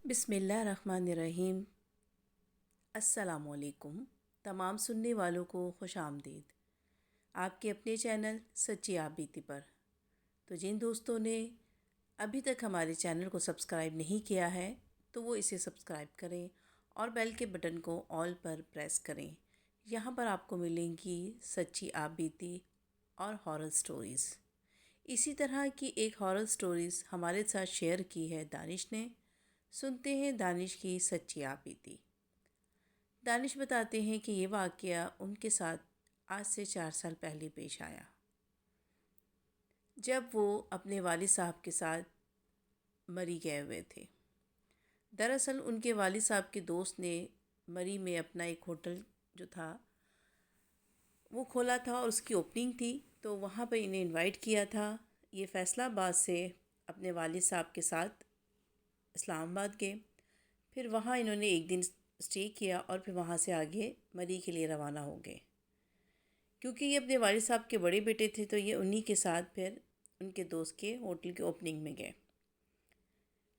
بسم اللہ الرحمن الرحیم۔ السلام علیکم تمام سننے والوں کو خوش آمدید آپ کے اپنے چینل سچی آپ بیتی پر۔ تو جن دوستوں نے ابھی تک ہمارے چینل کو سبسکرائب نہیں کیا ہے تو وہ اسے سبسکرائب کریں اور بیل کے بٹن کو آل پر پریس کریں۔ یہاں پر آپ کو ملیں گی سچی آپ بیتی اور ہارر سٹوریز۔ اسی طرح کی ایک ہارر سٹوریز ہمارے ساتھ شیئر کی ہے دانش نے۔ سنتے ہیں دانش کی سچی آپ بیتی۔ دانش بتاتے ہیں کہ یہ واقعہ ان کے ساتھ آج سے 4 سال پہلے پیش آیا، جب وہ اپنے والد صاحب کے ساتھ مری گئے ہوئے تھے۔ دراصل ان کے والد صاحب کے دوست نے مری میں اپنا ایک ہوٹل جو تھا وہ کھولا تھا اور اس کی اوپننگ تھی، تو وہاں پہ انہیں انوائٹ کیا تھا۔ یہ فیصل آباد سے اپنے والد صاحب کے ساتھ اسلام آباد گئے، پھر وہاں انہوں نے ایک دن اسٹے کیا اور پھر وہاں سے آگے مری کے لیے روانہ ہو گئے۔ کیونکہ یہ اپنے والد صاحب کے بڑے بیٹے تھے تو یہ انہی کے ساتھ پھر ان کے دوست کے ہوٹل کے اوپننگ میں گئے۔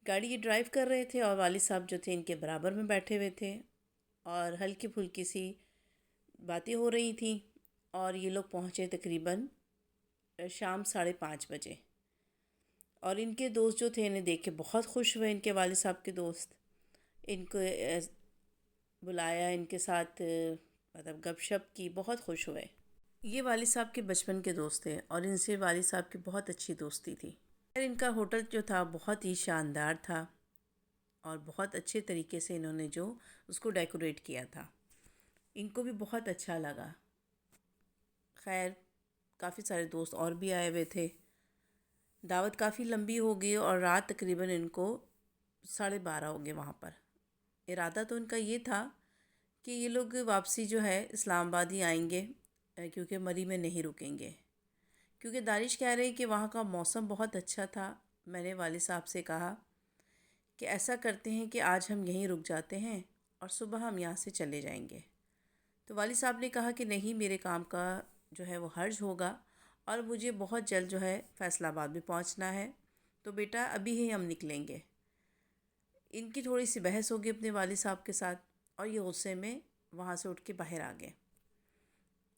گاڑی یہ ڈرائیو کر رہے تھے اور والد صاحب جو تھے ان کے برابر میں بیٹھے ہوئے تھے اور ہلکی پھلکی سی باتیں ہو رہی تھیں، اور یہ لوگ پہنچے تقریباً شام 5:30 بجے۔ اور ان کے دوست جو تھے انہیں دیکھ کے بہت خوش ہوئے، ان کے والد صاحب کے دوست ان کو بلایا، ان کے ساتھ مطلب گپ شپ کی، بہت خوش ہوئے۔ یہ والد صاحب کے بچپن کے دوست تھے اور ان سے والد صاحب کی بہت اچھی دوستی تھی۔ ان کا ہوٹل جو تھا بہت ہی شاندار تھا اور بہت اچھے طریقے سے انہوں نے جو اس کو ڈیکوریٹ کیا تھا، ان کو بھی بہت اچھا لگا۔ خیر کافی سارے دوست اور بھی آئے ہوئے تھے۔ دعوت کافی لمبی ہو گئی اور رات تقریباً ان کو 12:30 ہو گئے وہاں پر۔ ارادہ تو ان کا یہ تھا کہ یہ لوگ واپسی جو ہے اسلام آباد ہی آئیں گے، کیونکہ مری میں نہیں رکیں گے۔ کیونکہ دانش کہہ رہے کہ وہاں کا موسم بہت اچھا تھا۔ میں نے والد صاحب سے کہا کہ ایسا کرتے ہیں کہ آج ہم یہیں رک جاتے ہیں اور صبح ہم یہاں سے چلے جائیں گے۔ تو والد صاحب نے کہا کہ نہیں، میرے کام کا جو ہے وہ حرج ہوگا اور مجھے بہت جلد جو ہے فیصل آباد بھی پہنچنا ہے، تو بیٹا ابھی ہی ہم نکلیں گے۔ ان کی تھوڑی سی بحث ہوگی اپنے والد صاحب کے ساتھ اور یہ غصے میں وہاں سے اٹھ کے باہر آ گئے،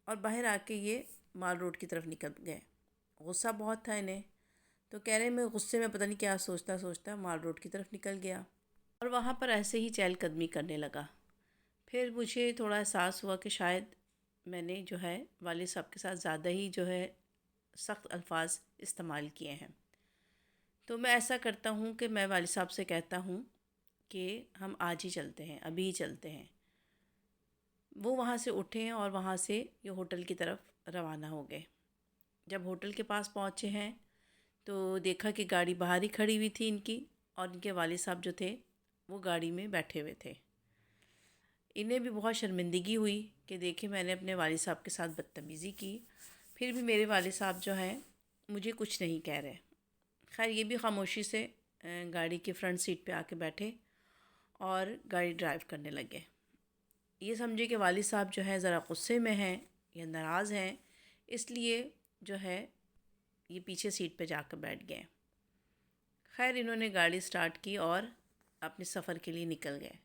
اور باہر آ کے یہ مال روڈ کی طرف نکل گئے۔ غصہ بہت تھا انہیں، تو کہہ رہے میں غصے میں پتہ نہیں کیا سوچتا سوچتا مال روڈ کی طرف نکل گیا اور وہاں پر ایسے ہی چہل قدمی کرنے لگا۔ پھر مجھے تھوڑا احساس ہوا کہ شاید میں نے جو ہے والد صاحب کے ساتھ زیادہ ہی جو ہے سخت الفاظ استعمال کیے ہیں۔ تو میں ایسا کرتا ہوں کہ میں والد صاحب سے کہتا ہوں کہ ہم آج ہی چلتے ہیں، ابھی ہی چلتے ہیں۔ وہ وہاں سے اٹھے اور وہاں سے یہ ہوٹل کی طرف روانہ ہو گئے۔ جب ہوٹل کے پاس پہنچے ہیں تو دیکھا کہ گاڑی باہر ہی کھڑی ہوئی تھی ان کی، اور ان کے والد صاحب جو تھے وہ گاڑی میں بیٹھے ہوئے تھے۔ انہیں بھی بہت شرمندگی ہوئی کہ دیکھیں میں نے اپنے والد صاحب کے ساتھ بدتمیزی کی، پھر بھی میرے والد صاحب جو ہیں مجھے کچھ نہیں کہہ رہے۔ خیر یہ بھی خاموشی سے گاڑی کے فرنٹ سیٹ پہ آ کے بیٹھے اور گاڑی ڈرائیو کرنے لگے۔ یہ سمجھے کہ والد صاحب جو ہے ذرا غصے میں ہیں یا ناراض ہیں، اس لیے جو ہے یہ پیچھے سیٹ پہ جا کر بیٹھ گئے۔ خیر انہوں نے گاڑی سٹارٹ کی اور اپنے سفر کے لیے نکل گئے۔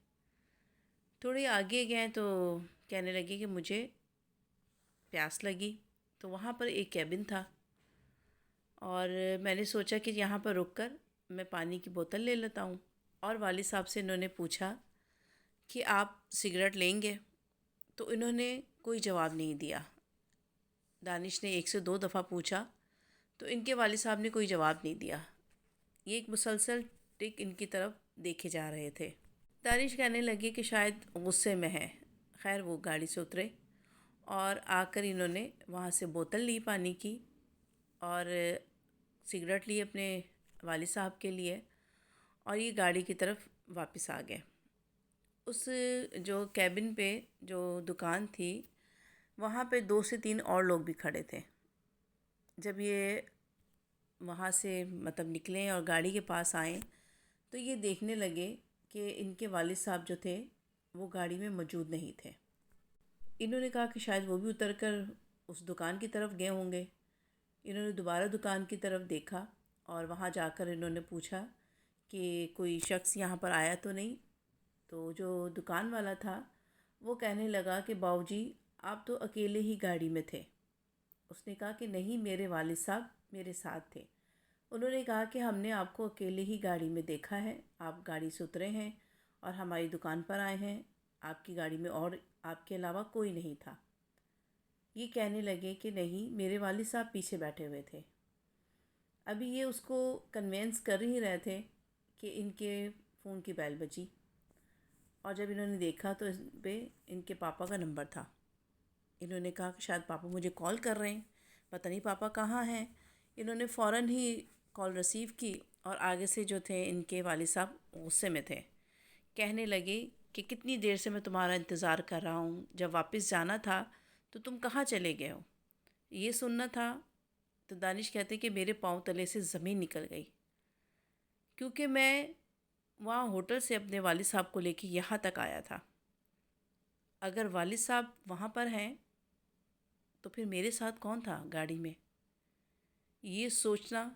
تھوڑے آگے گئے تو کہنے لگے کہ مجھے پیاس لگی، تو وہاں پر ایک کیبن تھا اور میں نے سوچا کہ یہاں پر رک کر میں پانی کی بوتل لے لیتا ہوں، اور والد صاحب سے انہوں نے پوچھا کہ آپ سگریٹ لیں گے؟ تو انہوں نے کوئی جواب نہیں دیا۔ دانش نے 1 سے 2 دفعہ پوچھا تو ان کے والد صاحب نے کوئی جواب نہیں دیا۔ یہ ایک مسلسل ٹک ان کی طرف دیکھے جا رہے تھے۔ دانش کہنے لگے کہ شاید غصے میں ہے۔ خیر وہ گاڑی سے اترے اور آ کر انہوں نے وہاں سے بوتل لی پانی کی اور سگریٹ لی اپنے والد صاحب کے لیے، اور یہ گاڑی کی طرف واپس آ گئے۔ اس جو کیبن پہ جو دکان تھی وہاں پہ 2 سے 3 اور لوگ بھی کھڑے تھے۔ جب یہ وہاں سے مطلب نکلیں اور گاڑی کے پاس آئیں تو یہ دیکھنے لگے کہ ان کے والد صاحب جو تھے وہ گاڑی میں موجود نہیں تھے۔ انہوں نے کہا کہ شاید وہ بھی اتر کر اس دکان کی طرف گئے ہوں گے۔ انہوں نے دوبارہ دکان کی طرف دیکھا اور وہاں جا کر انہوں نے پوچھا کہ کوئی شخص یہاں پر آیا تو نہیں۔ تو جو دکان والا تھا وہ کہنے لگا کہ باؤ جی آپ تو اکیلے ہی گاڑی میں تھے۔ اس نے کہا کہ نہیں، میرے والد صاحب میرے ساتھ تھے۔ انہوں نے کہا کہ ہم نے آپ کو اکیلے ہی گاڑی میں دیکھا ہے، آپ گاڑی سے اترے ہیں اور ہماری دکان پر آئے ہیں، آپ کی گاڑی میں اور آپ کے علاوہ کوئی نہیں تھا۔ یہ کہنے لگے کہ نہیں، میرے والد صاحب پیچھے بیٹھے ہوئے تھے۔ ابھی یہ اس کو کنوینس کر ہی رہے تھے کہ ان کے فون کی بیل بجی، اور جب انہوں نے دیکھا تو اس پہ ان کے پاپا کا نمبر تھا۔ انہوں نے کہا کہ شاید پاپا مجھے کال کر رہے ہیں، پتہ نہیں پاپا کہاں ہیں۔ انہوں نے فوراً ہی کال ریسیو کی، اور آگے سے جو تھے ان کے والد صاحب غصے میں تھے، کہنے لگے کہ کتنی دیر سے میں تمہارا انتظار کر رہا ہوں، جب واپس جانا تھا تو تم کہاں چلے گئے ہو؟ یہ سننا تھا تو دانش کہتے کہ میرے پاؤں تلے سے زمین نکل گئی، کیونکہ میں وہاں ہوٹل سے اپنے والد صاحب کو لے کے یہاں تک آیا تھا۔ اگر والد صاحب وہاں پر ہیں تو پھر میرے ساتھ کون تھا گاڑی میں؟ یہ سوچنا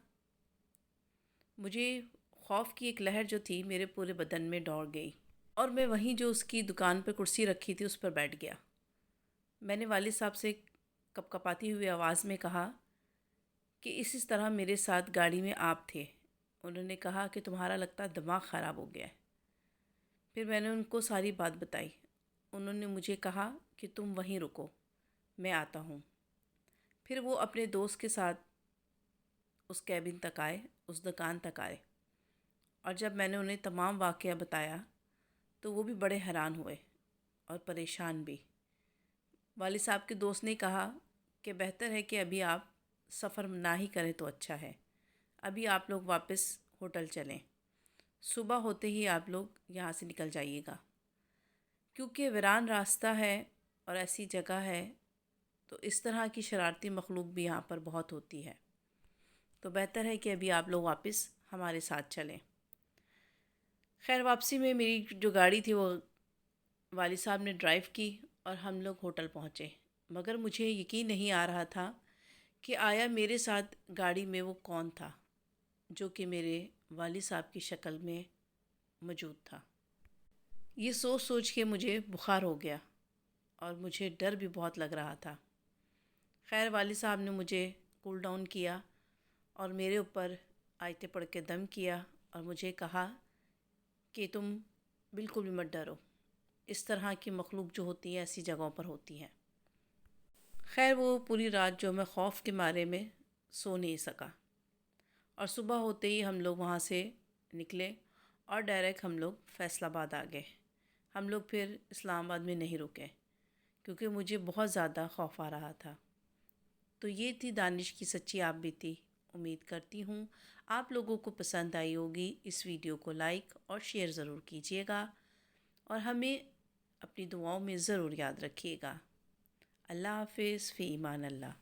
مجھے خوف کی ایک لہر جو تھی میرے پورے بدن میں دوڑ گئی، اور میں وہیں جو اس کی دکان پہ کرسی رکھی تھی اس پر بیٹھ گیا۔ میں نے والد صاحب سے کپ کپاتی ہوئی آواز میں کہا کہ اس طرح میرے ساتھ گاڑی میں آپ تھے۔ انہوں نے کہا کہ تمہارا لگتا ہے دماغ خراب ہو گیا ہے۔ پھر میں نے ان کو ساری بات بتائی۔ انہوں نے مجھے کہا کہ تم وہیں رکو، میں آتا ہوں۔ پھر وہ اپنے دوست کے ساتھ اس کیبن تک آئے، اس دکان تک آئے، اور جب میں نے انہیں تمام واقعہ بتایا تو وہ بھی بڑے حیران ہوئے اور پریشان بھی۔ والد صاحب کے دوست نے کہا کہ بہتر ہے کہ ابھی آپ سفر نہ ہی کریں تو اچھا ہے، ابھی آپ لوگ واپس ہوٹل چلیں، صبح ہوتے ہی آپ لوگ یہاں سے نکل جائیے گا، کیونکہ ویران راستہ ہے اور ایسی جگہ ہے تو اس طرح کی شرارتی مخلوق بھی یہاں پر بہت ہوتی ہے، تو بہتر ہے کہ ابھی آپ لوگ واپس ہمارے ساتھ چلیں۔ خیر واپسی میں میری جو گاڑی تھی وہ والد صاحب نے ڈرائیو کی اور ہم لوگ ہوٹل پہنچے، مگر مجھے یقین نہیں آ رہا تھا کہ آیا میرے ساتھ گاڑی میں وہ کون تھا جو کہ میرے والد صاحب کی شکل میں موجود تھا۔ یہ سوچ سوچ کے مجھے بخار ہو گیا اور مجھے ڈر بھی بہت لگ رہا تھا۔ خیر والد صاحب نے مجھے کول ڈاؤن کیا اور میرے اوپر آیتیں پڑھ کے دم کیا اور مجھے کہا کہ تم بالکل بھی مت ڈرو، اس طرح کی مخلوق جو ہوتی ہے ایسی جگہوں پر ہوتی ہیں۔ خیر وہ پوری رات جو میں خوف کے مارے میں سو نہیں سکا، اور صبح ہوتے ہی ہم لوگ وہاں سے نکلے اور ڈائریکٹ ہم لوگ فیصل آباد آ گئے۔ ہم لوگ پھر اسلام آباد میں نہیں رکے کیونکہ مجھے بہت زیادہ خوف آ رہا تھا۔ تو یہ تھی دانش کی سچی آپ بیتی۔ امید کرتی ہوں آپ لوگوں کو پسند آئی ہوگی۔ اس ویڈیو کو لائک اور شیئر ضرور کیجیے گا، اور ہمیں اپنی دعاؤں میں ضرور یاد رکھیے گا۔ اللہ حافظ، فی امان اللہ۔